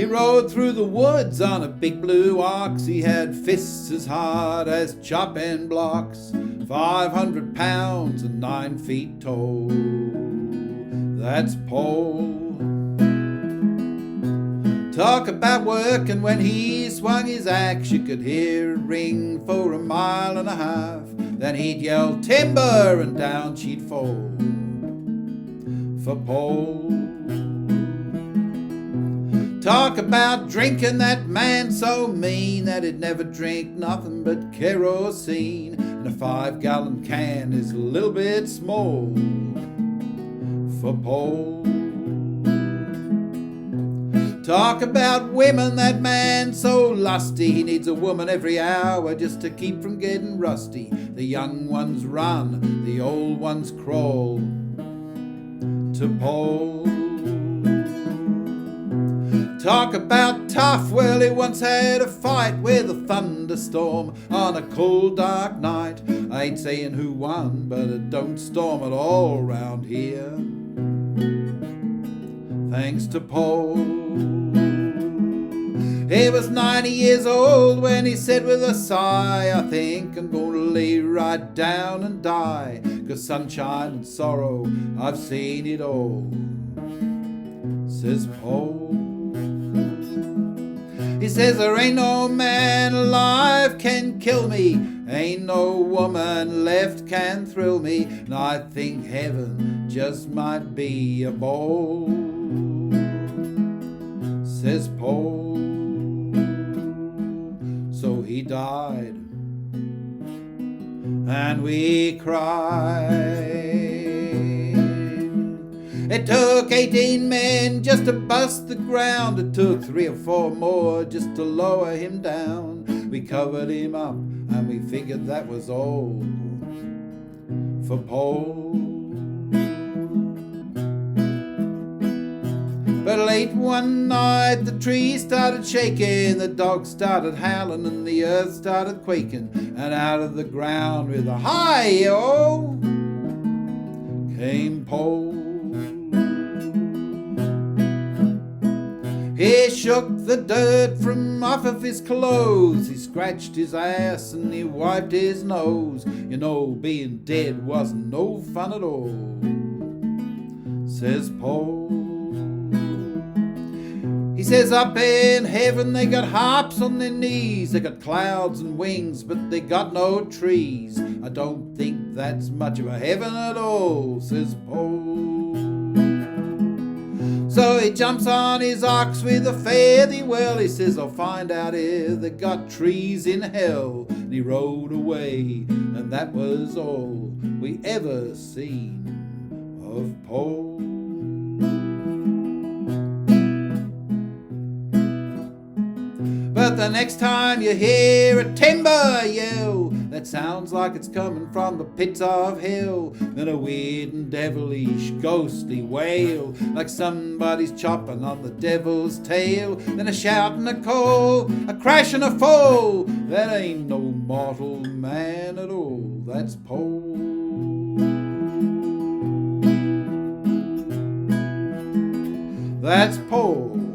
He rode through the woods on a big blue ox. He had fists as hard as choppin blocks, 500 pounds and 9 feet tall. That's Paul. Talk about workin', when he swung his axe, you could hear it ring for 1.5 miles. Then he'd yell timber and down she'd fall for Paul. Talk about drinkin', that man so mean that he'd never drink nothing but kerosene, and a 5-gallon can is a little bit small for Paul. Talk about women, that man so lusty, he needs a woman every hour just to keep from getting rusty. The young ones run, the old ones crawl to Paul. Talk about tough, well, he once had a fight with a thunderstorm on a cold dark night. I ain't saying who won, but it don't storm at all round here, thanks to Paul. He was 90 years old when he said with a sigh, I think I'm gonna lay right down and die, 'cause sunshine and sorrow, I've seen it all, says Paul. He says there ain't no man alive can kill me, ain't no woman left can thrill me, and I think heaven just might be a ball, says Paul. So he died, and we cried. It took 18 men just to bust the ground. It took 3 or 4 more just to lower him down. We covered him up and we figured that was all for Paul. But late one night the trees started shaking, the dogs started howling and the earth started quaking, and out of the ground with a hi-yo came Paul. He shook the dirt from off of his clothes, he scratched his ass and he wiped his nose. You know, being dead wasn't no fun at all, says Paul. He says up in heaven they got harps on their knees, they got clouds and wings, but they got no trees. I don't think that's much of a heaven at all, says Paul. So he jumps on his ox with a fare thee well. He says, I'll find out if they got trees in hell. And he rode away, and that was all we ever seen of Paul. But the next time you hear a timber yell, that sounds like it's coming from the pits of hell. Then a weird and devilish ghostly wail, like somebody's chopping on the devil's tail. Then a shout and a call, a crash and a fall. That ain't no mortal man at all, that's Paul. That's Paul.